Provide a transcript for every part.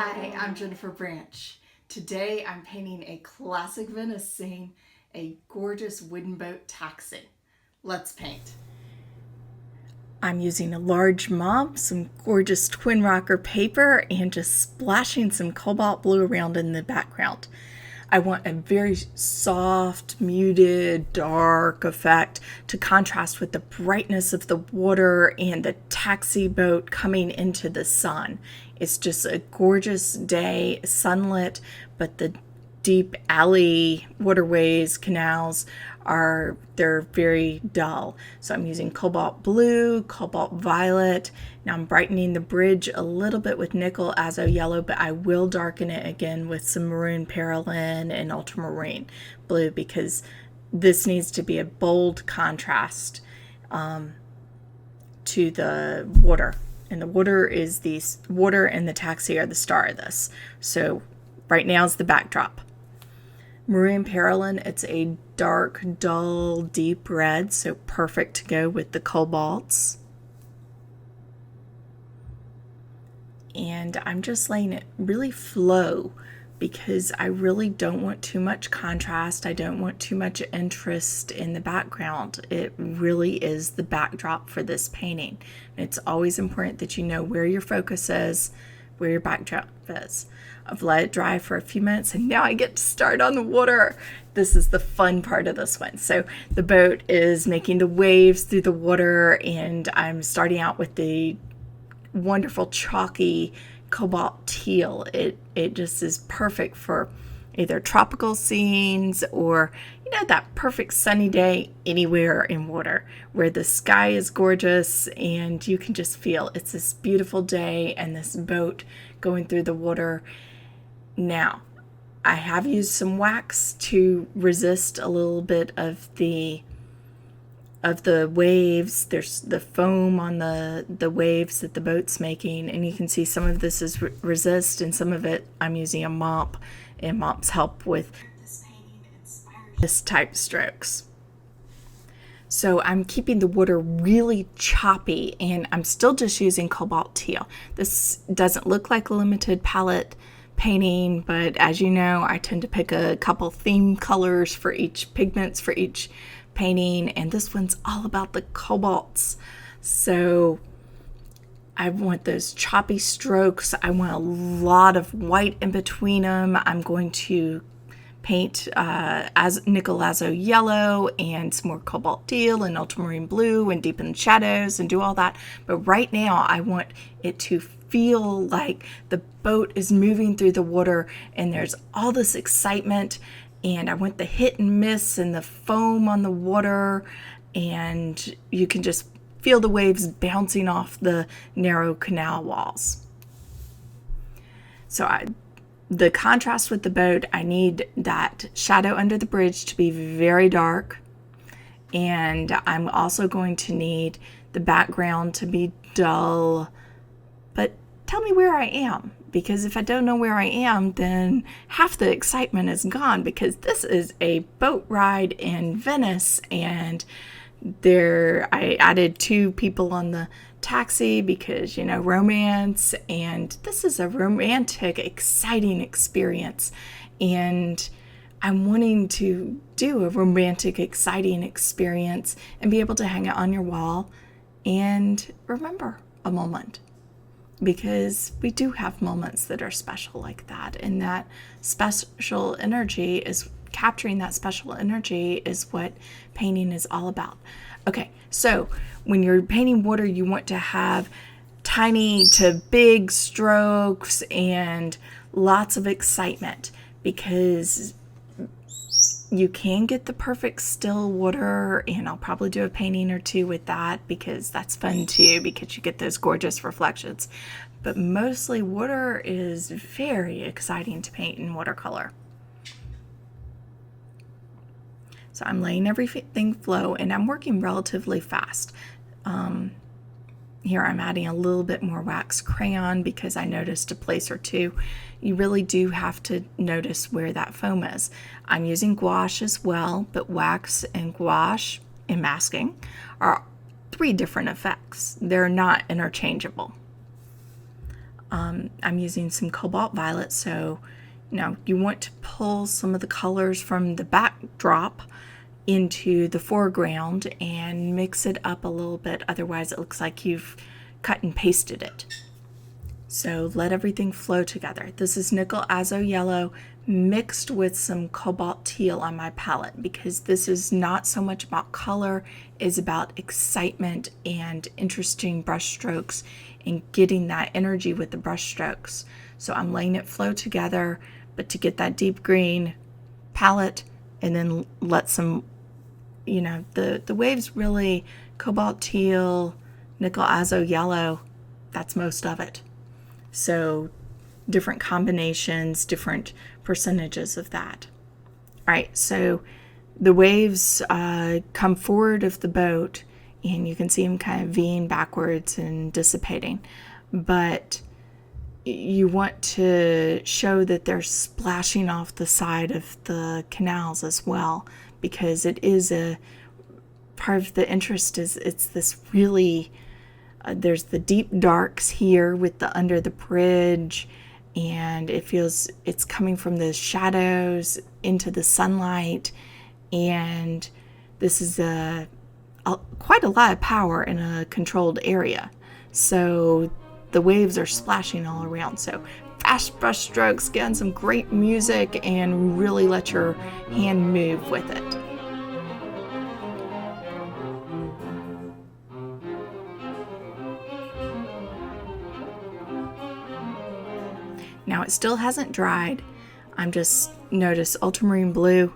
Hi, I'm Jennifer Branch. Today I'm painting a classic Venice scene, a gorgeous wooden boat taxi. Let's paint. I'm using a large mop, some gorgeous twin rocker paper, and just splashing some cobalt blue around in the background. I want a very soft, muted, dark effect to contrast with the brightness of the water and the taxi boat coming into the sun. It's just a gorgeous day, sunlit, but the deep alley waterways, canals they're very dull. So I'm using cobalt blue, cobalt violet. Now I'm brightening the bridge a little bit with nickel azo yellow, but I will darken it again with some maroon perylene and ultramarine blue because this needs to be a bold contrast to the water. And the water and the taxi are the star of this. So right now is the backdrop. Maroon perylene, it's a dark, dull, deep red, so perfect to go with the cobalts. And I'm just letting it really flow because I really don't want too much contrast. I don't want too much interest in the background. It really is the backdrop for this painting. It's always important that you know where your focus is, where your backdrop is. I've let it dry for a few minutes and now I get to start on the water. This is the fun part of this one. So the boat is making the waves through the water and I'm starting out with the wonderful chalky cobalt teal. It just is perfect for either tropical scenes or that perfect sunny day anywhere in water where the sky is gorgeous and you can just feel it's this beautiful day and this boat going through the water. Now, I have used some wax to resist a little bit of the waves. There's the foam on the waves that the boat's making, and you can see some of this is resist and some of it I'm using a mop, and mops help with this painting this type strokes. So I'm keeping the water really choppy and I'm still just using cobalt teal. This doesn't look like a limited palette painting, but as you know, I tend to pick a couple theme colors for each pigments for each painting, and this one's all about the cobalts. So I want those choppy strokes. I want a lot of white in between them. I'm going to paint as nickel azo yellow and some more cobalt teal and ultramarine blue and deepen shadows and do all that. But right now I want it to feel like the boat is moving through the water and there's all this excitement, and I want the hit and miss and the foam on the water, and you can just feel the waves bouncing off the narrow canal walls. So the contrast with the boat, I need that shadow under the bridge to be very dark, and I'm also going to need the background to be dull. But tell me where I am, because if I don't know where I am, then half the excitement is gone, because this is a boat ride in Venice, and I added 2 people on the taxi because, romance, and this is a romantic, exciting experience, and I'm wanting to do a romantic, exciting experience and be able to hang it on your wall and remember a moment, because we do have moments that are special like that, and that special energy is capturing that special energy is what painting is all about. Okay, so when you're painting water, you want to have tiny to big strokes and lots of excitement, because you can get the perfect still water, and I'll probably do a painting or 2 with that because that's fun too, because you get those gorgeous reflections. But mostly water is very exciting to paint in watercolor. So I'm letting everything flow, and I'm working relatively fast. Here I'm adding a little bit more wax crayon because I noticed a place or 2. You really do have to notice where that foam is. I'm using gouache as well, but wax and gouache and masking are 3 different effects. They're not interchangeable. I'm using some cobalt violet, so you want to pull some of the colors from the backdrop into the foreground and mix it up a little bit, otherwise it looks like you've cut and pasted it. So let everything flow together. This is nickel azo yellow mixed with some cobalt teal on my palette, because this is not so much about color, it's about excitement and interesting brush strokes and getting that energy with the brush strokes. So I'm letting it flow together, but to get that deep green palette, and then let some, the waves really, cobalt teal, nickel azo yellow, that's most of it. So different combinations, different percentages of that. All right, so the waves come forward of the boat, and you can see them kind of V'ing backwards and dissipating. But you want to show that they're splashing off the side of the canals as well, because it is a part of the interest is it's this really there's the deep darks here with the under the bridge, and it feels it's coming from the shadows into the sunlight, and this is quite a lot of power in a controlled area. So the waves are splashing all around. So fast brush strokes, get on some great music, and really let your hand move with it. Now it still hasn't dried. I'm just noticed ultramarine blue.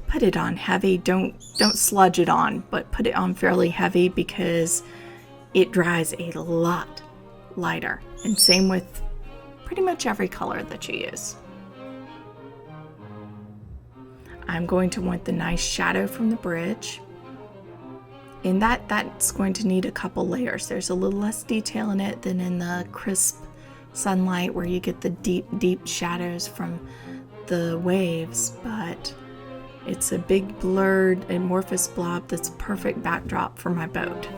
Put it on heavy. Don't sludge it on, but put it on fairly heavy, because it dries a lot lighter. And same with pretty much every color that you use. I'm going to want the nice shadow from the bridge. And that's going to need a couple layers. There's a little less detail in it than in the crisp sunlight where you get the deep shadows from the waves, but it's a big blurred amorphous blob that's a perfect backdrop for my boat.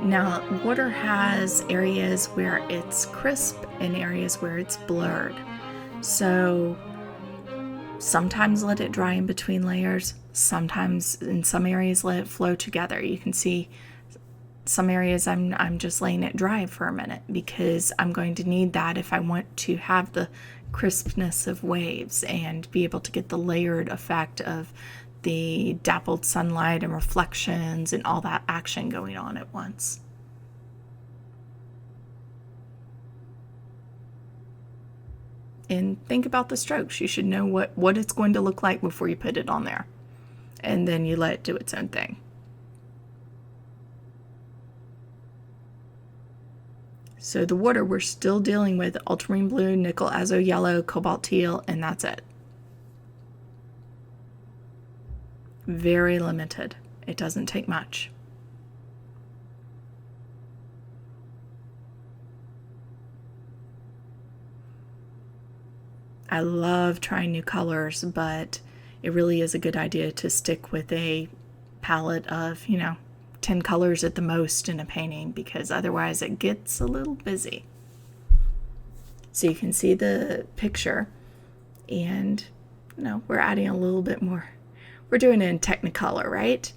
Now, water has areas where it's crisp and areas where it's blurred. So sometimes let it dry in between layers. Sometimes in some areas let it flow together. You can see some areas I'm just letting it dry for a minute, because I'm going to need that if I want to have the crispness of waves and be able to get the layered effect of the dappled sunlight and reflections and all that action going on at once. And think about the strokes. You should know what it's going to look like before you put it on there. And then you let it do its own thing. So the water, we're still dealing with ultramarine blue, nickel azo yellow, cobalt teal, and that's it. Very limited. It doesn't take much. I love trying new colors, but it really is a good idea to stick with a palette of, 10 colors at the most in a painting, because otherwise it gets a little busy. So you can see the picture, and we're adding a little bit more. We're doing it in Technicolor, right?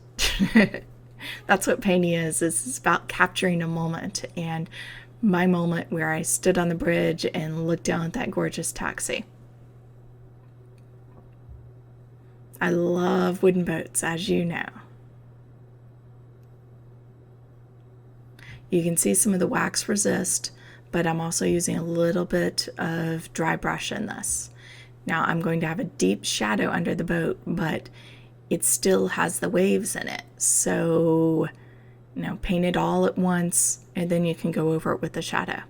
That's what painting is. It's about capturing a moment, and my moment where I stood on the bridge and looked down at that gorgeous taxi. I love wooden boats, as you know. You can see some of the wax resist, but I'm also using a little bit of dry brush in this. Now I'm going to have a deep shadow under the boat, but it still has the waves in it. So, paint it all at once, and then you can go over it with the shadow.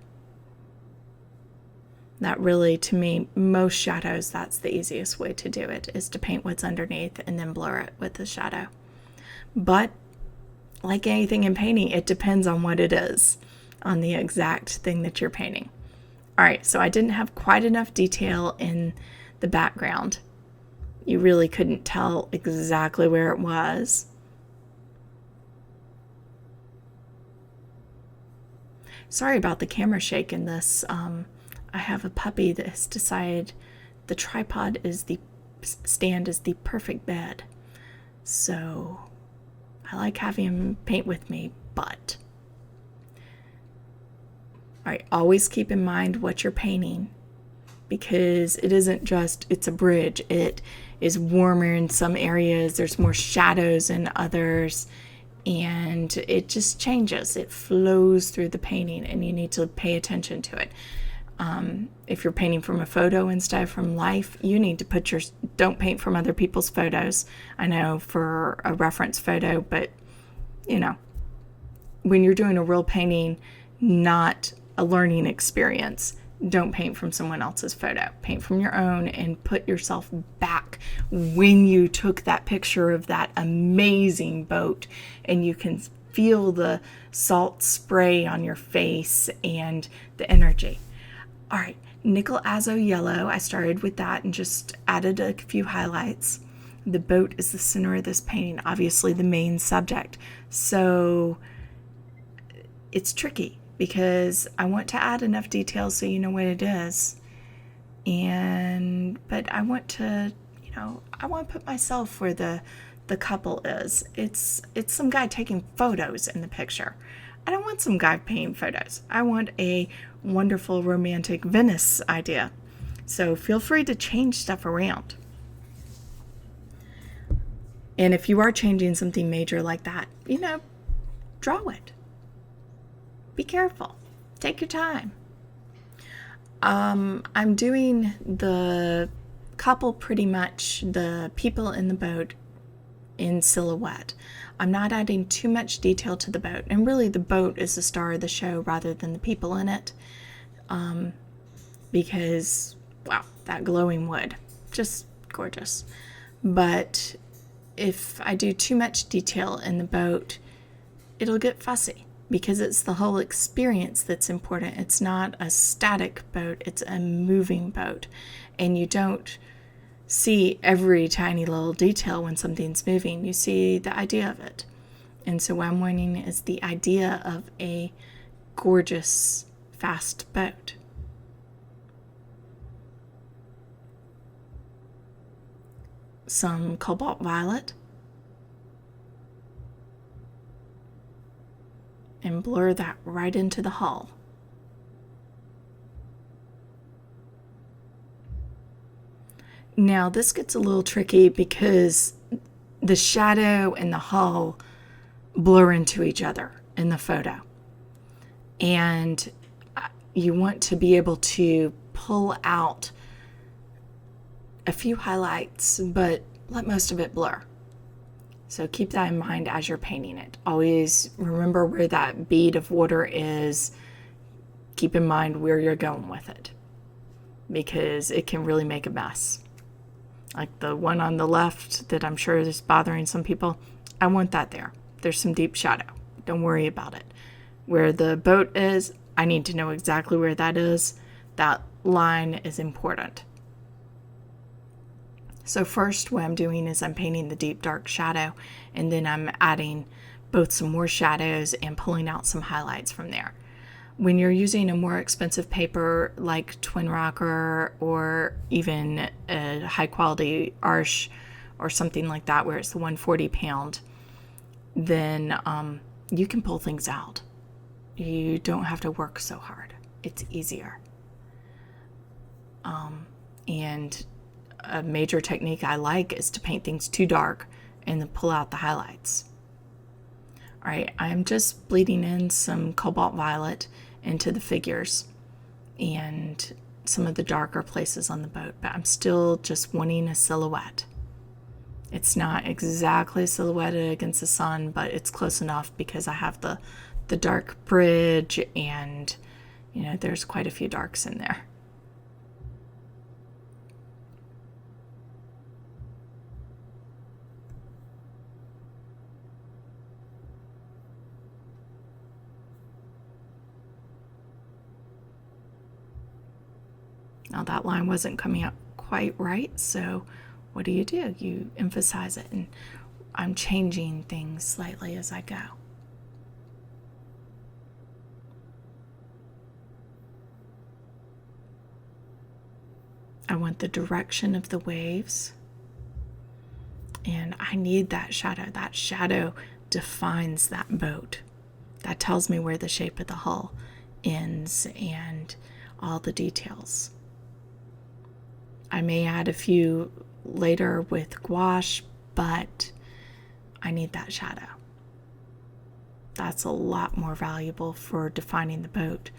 That really, to me, most shadows, that's the easiest way to do it, is to paint what's underneath and then blur it with the shadow. But like anything in painting, it depends on what it is, on the exact thing that you're painting. All right, so I didn't have quite enough detail in the background. You really couldn't tell exactly where it was. Sorry about the camera shake in this. I have a puppy that has decided the tripod is the stand is the perfect bed. So I like having him paint with me, but all right, always keep in mind what you're painting, because it isn't just, it's a bridge. It is warmer in some areas, there's more shadows in others, and it just changes. It flows through the painting, and you need to pay attention to it. If you're painting from a photo instead of from life, you need to don't paint from other people's photos. I know for a reference photo, but when you're doing a real painting, not a learning experience, don't paint from someone else's photo. Paint from your own and put yourself back when you took that picture of that amazing boat, and you can feel the salt spray on your face and the energy. All right, nickel azo yellow, I started with that and just added a few highlights. The boat is the center of this painting, obviously the main subject. So it's tricky because I want to add enough detail so you know what it is. But I want to, I want to put myself where the couple is. It's some guy taking photos in the picture. I don't want some guy painting photos. I want a wonderful romantic Venice idea. So feel free to change stuff around. And if you are changing something major like that, draw it. Be careful. Take your time. I'm doing the couple, pretty much the people in the boat, in silhouette. I'm not adding too much detail to the boat, and really the boat is the star of the show rather than the people in it, because wow, that glowing wood, just gorgeous. But if I do too much detail in the boat, it'll get fussy, because it's the whole experience that's important. It's not a static boat, it's a moving boat, and you don't see every tiny little detail when something's moving. You see the idea of it. And so what I'm wanting is the idea of a gorgeous, fast boat. Some cobalt violet. And blur that right into the hull. Now this gets a little tricky because the shadow and the hull blur into each other in the photo. And you want to be able to pull out a few highlights, but let most of it blur. So keep that in mind as you're painting it. Always remember where that bead of water is. Keep in mind where you're going with it, because it can really make a mess. Like the one on the left that I'm sure is bothering some people, I want that there. There's some deep shadow. Don't worry about it. Where the boat is, I need to know exactly where that is. That line is important. So first what I'm doing is I'm painting the deep dark shadow, and then I'm adding both some more shadows and pulling out some highlights from there. When you're using a more expensive paper like Twin Rocker, or even a high quality Arches or something like that where it's the 140 pound, then you can pull things out. You don't have to work so hard. It's easier. And a major technique I like is to paint things too dark and then pull out the highlights. All right, I'm just bleeding in some cobalt violet into the figures and some of the darker places on the boat, but I'm still just wanting a silhouette. It's not exactly silhouetted against the sun, but it's close enough because I have the dark bridge, and there's quite a few darks in there. Now that line wasn't coming out quite right, so what do? You emphasize it, and I'm changing things slightly as I go. I want the direction of the waves, and I need that shadow. That shadow defines that boat. That tells me where the shape of the hull ends and all the details. I may add a few later with gouache, but I need that shadow. That's a lot more valuable for defining the boat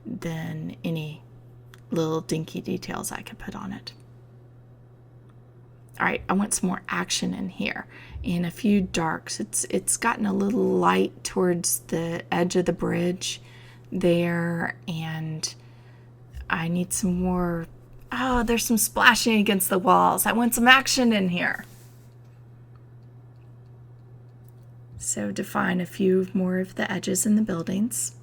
than any little dinky details I could put on it. All right, I want some more action in here and a few darks. It's gotten a little light towards the edge of the bridge there, and I need some more. Oh, there's some splashing against the walls. I want some action in here. So define a few more of the edges in the buildings.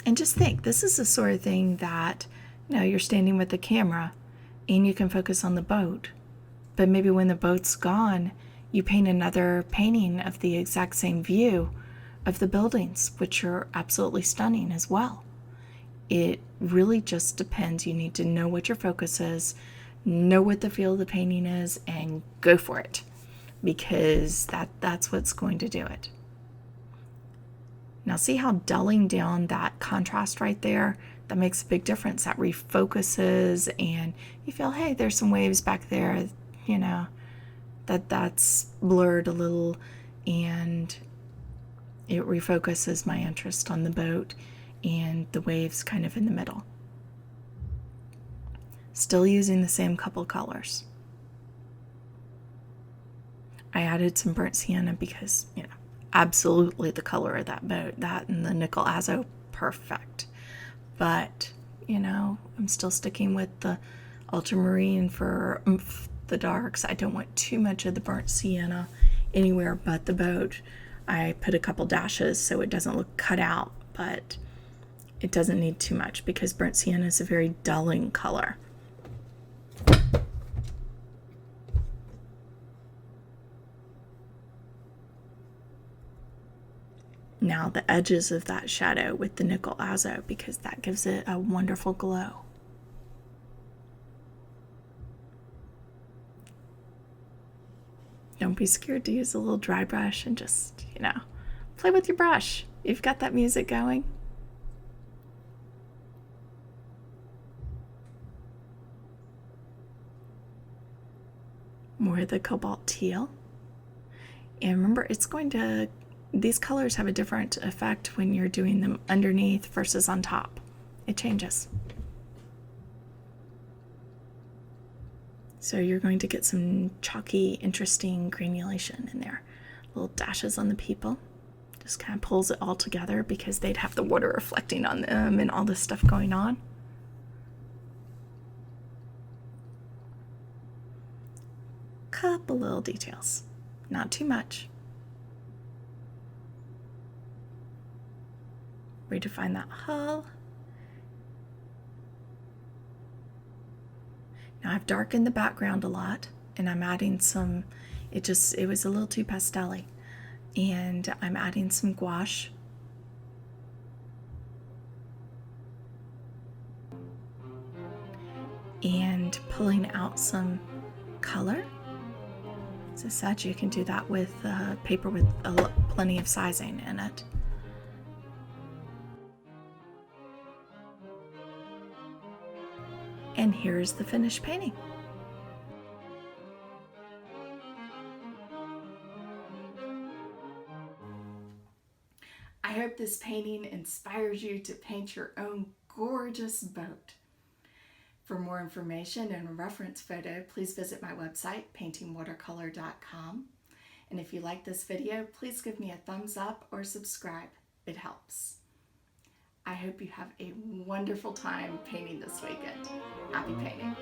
And just think, this is the sort of thing that, you're standing with the camera and you can focus on the boat. But maybe when the boat's gone, you paint another painting of the exact same view of the buildings, which are absolutely stunning as well. It really just depends. You need to know what your focus is, know what the feel of the painting is, and go for it, because that's what's going to do it. Now see how dulling down that contrast right there? That makes a big difference. That refocuses, and you feel, hey, there's some waves back there, that's blurred a little, and it refocuses my interest on the boat and the waves kind of in the middle. Still using the same couple colors. I added some burnt sienna because, absolutely the color of that boat, that and the nickel azo, perfect. But, I'm still sticking with the ultramarine for the darks. I don't want too much of the burnt sienna anywhere but the boat. I put a couple dashes so it doesn't look cut out, but it doesn't need too much because burnt sienna is a very dulling color. Now the edges of that shadow with the nickel azo, because that gives it a wonderful glow. Don't be scared to use a little dry brush and just, play with your brush. You've got that music going. More of the cobalt teal. And remember, these colors have a different effect when you're doing them underneath versus on top. It changes. So you're going to get some chalky, interesting granulation in there. Little dashes on the people. Just kind of pulls it all together because they'd have the water reflecting on them and all this stuff going on. Couple little details. Not too much. Redefine that hull. Now I've darkened the background a lot, and I'm adding some, it was a little too pastel-y, and I'm adding some gouache. And pulling out some color. So such, you can do that with paper with plenty of sizing in it. And here's the finished painting. I hope this painting inspires you to paint your own gorgeous boat. For more information and a reference photo, please visit my website, paintingwatercolor.com. And if you like this video, please give me a thumbs up or subscribe. It helps. I hope you have a wonderful time painting this weekend. Happy painting.